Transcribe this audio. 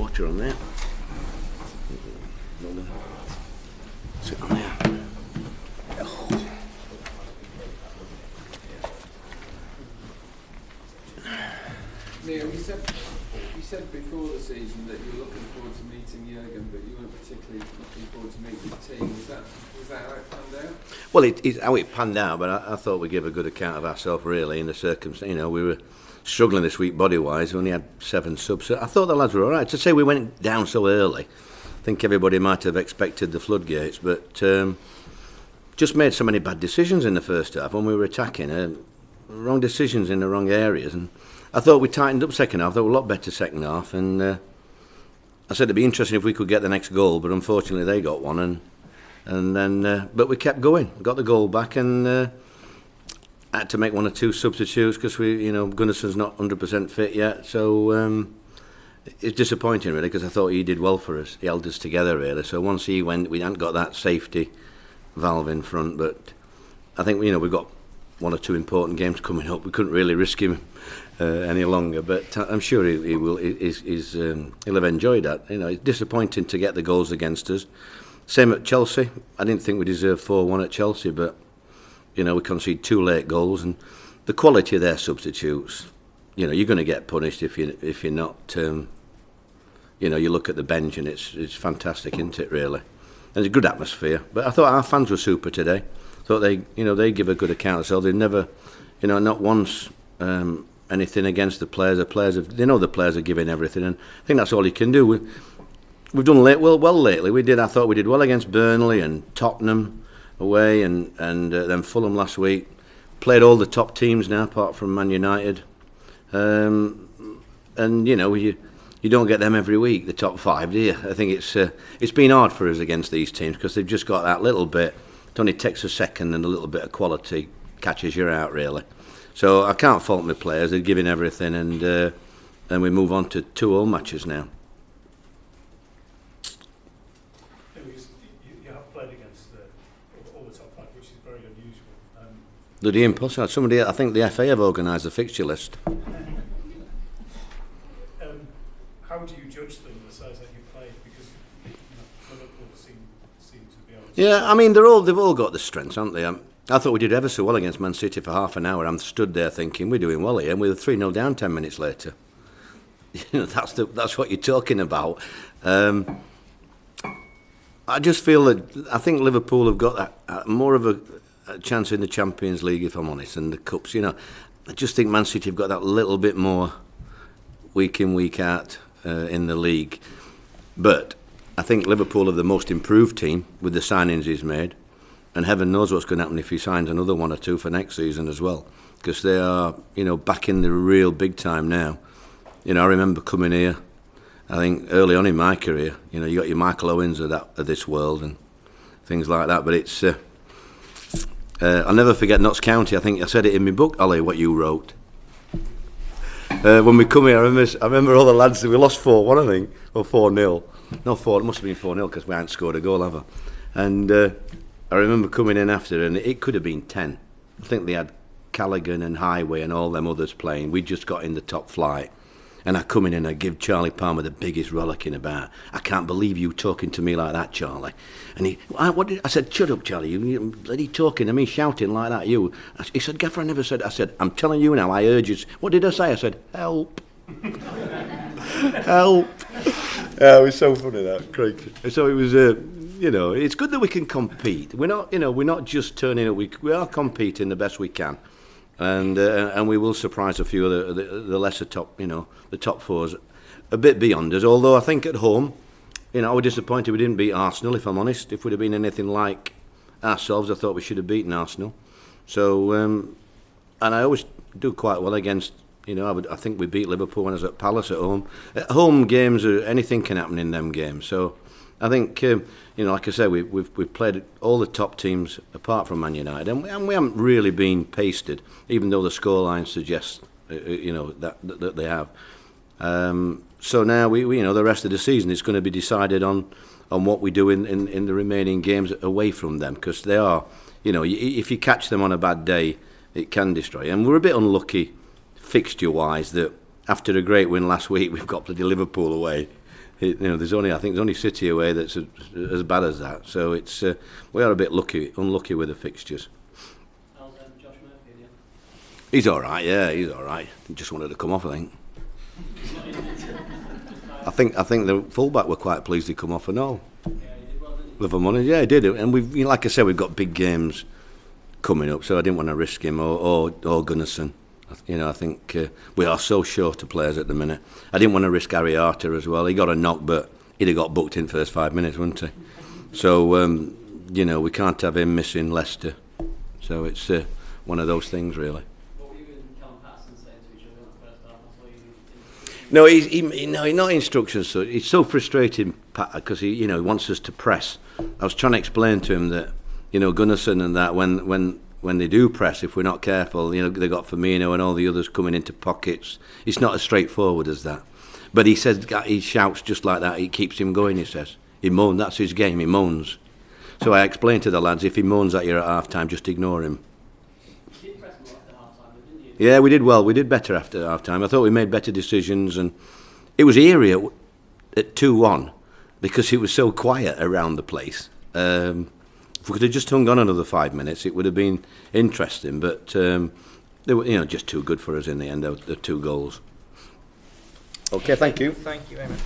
water on there. Sit on there. Oh. Neil, you said before the season that you were looking forward to meeting Jurgen, but you weren't particularly looking forward to meeting the team. Was that how it panned out? Well, it's how it panned out, but I thought we gave a good account of ourselves, really, in the circumstance. You know, we were struggling this week body-wise. We only had 7 subs. So I thought the lads were all right. To say we went down so early, I think everybody might have expected the floodgates, but just made so many bad decisions in the first half when we were attacking. Wrong decisions in the wrong areas, and I thought we tightened up second half. They were a lot better second half, and I said it'd be interesting if we could get the next goal, but unfortunately they got one, and then but we kept going, got the goal back, and had to make 1 or 2 substitutes because Gunnarsson's not 100% fit yet, so it's disappointing really, because I thought he did well for us. He held us together really. So once he went, we hadn't got that safety valve in front, but I think we've got 1 or 2 important games coming up. We couldn't really risk him any longer, but I'm sure he will. He'll have enjoyed that. It's disappointing to get the goals against us. Same at Chelsea. I didn't think we deserved 4-1 at Chelsea, but we conceded 2 late goals, and the quality of their substitutes. You're going to get punished if you're not. You look at the bench and it's fantastic, isn't it? Really, and it's a good atmosphere. But I thought our fans were super today. Thought they give a good account of themselves. They've never, not once anything against the players. The players the players are giving everything, and I think that's all you can do. We've done well lately. I thought we did well against Burnley and Tottenham away, and then Fulham last week. Played all the top teams now, apart from Man United. And you don't get them every week, the top 5, do you? I think it's been hard for us against these teams because they've just got that little bit. It only takes a second, and a little bit of quality catches you out, really. So I can't fault my players. They're giving everything, and then we move on to 2 home matches now. You have played against all the top 5, which is very unusual. Bloody impossible. I think the FA have organised the fixture list. How do you judge them, the size that you played? Because Liverpool seem to be able to... Yeah, I mean, they've all got the strengths, haven't they? I thought we did ever so well against Man City for half an hour. I'm stood there thinking we're doing well here, and we were 3-0 down 10 minutes later. That's what you're talking about. I just feel that I think Liverpool have got more of a chance in the Champions League, if I'm honest, and the cups. I just think Man City have got that little bit more week in, week out in the league. But I think Liverpool are the most improved team with the signings he's made, and heaven knows what's going to happen if he signs another 1 or 2 for next season as well, because they are back in the real big time now. I remember coming here, I think early on in my career, you got your Michael Owens of this world and things like that, but it's I'll never forget Notts County. I think I said it in my book, Ollie, what you wrote. When we come here, I remember all the lads. We lost 4-1, I think, or 4-0. No, 4. It must have been 4-0 because we hadn't scored a goal ever. And I remember coming in after, and it could have been 10. I think they had Callaghan and Highway and all them others playing. We just got in the top flight, and I come in and I give Charlie Palmer the biggest rollicking about. I can't believe you talking to me like that, Charlie. And I said, shut up, Charlie. You bloody talking to me, shouting like that. He said, Gaffer, I never said. I said, I'm telling you now. I urge you. What did I say? I said, help, help. Yeah, it was so funny that, Craig. So it was. It's good that we can compete. We're not just turning up. We are competing the best we can, and we will surprise a few of the lesser top, the top 4s, a bit beyond us. Although I think at home, I was disappointed we didn't beat Arsenal. If I'm honest, if we'd have been anything like ourselves, I thought we should have beaten Arsenal. So, and I always do quite well against. I think we beat Liverpool when I was at Palace at home. At home games, anything can happen in them games. So. I think, like I said, we've played all the top teams apart from Man United, and we haven't really been pasted, even though the scoreline suggests, that they have. So now we the rest of the season is going to be decided on what we do in the remaining games away from them, because they are, if you catch them on a bad day, it can destroy you. And we're a bit unlucky fixture-wise that after a great win last week, we've got bloody Liverpool away. there's only City away that's as bad as that. So it's we are a bit unlucky with the fixtures. How's Josh Murphy again? He's all right. Yeah, he's all right. He just wanted to come off, I think. I think the fullback were quite pleased he come off and all. Yeah, he did well, didn't he? Liverpool money, yeah, he did. And like I said, we've got big games coming up, so I didn't want to risk him or Gunnarsson. I think we are so short of players at the minute. I didn't want to risk Ariata as well. He got a knock, but he'd have got booked in first 5 minutes, wouldn't he? So we can't have him missing Leicester. So it's one of those things, really. What were you and Callum Patterson saying to each other in the first half? I saw you. No, he's not instructions. So he's so frustrating, Pat, because he wants us to press. I was trying to explain to him that Gunnarsson and that when they do press, if we're not careful, they got Firmino and all the others coming into pockets. It's not as straightforward as that. But he says he shouts just like that. It keeps him going. He says he moans. That's his game. He moans. So I explained to the lads, if he moans at you at half time, just ignore him. You did press more after half time, didn't you? Yeah, we did well. We did better after half time. I thought we made better decisions, and it was eerie at 2-1 because it was so quiet around the place. If we could have just hung on another 5 minutes, it would have been interesting. But they were, just too good for us in the end. The 2 goals. Okay, thank you. Thank you very much.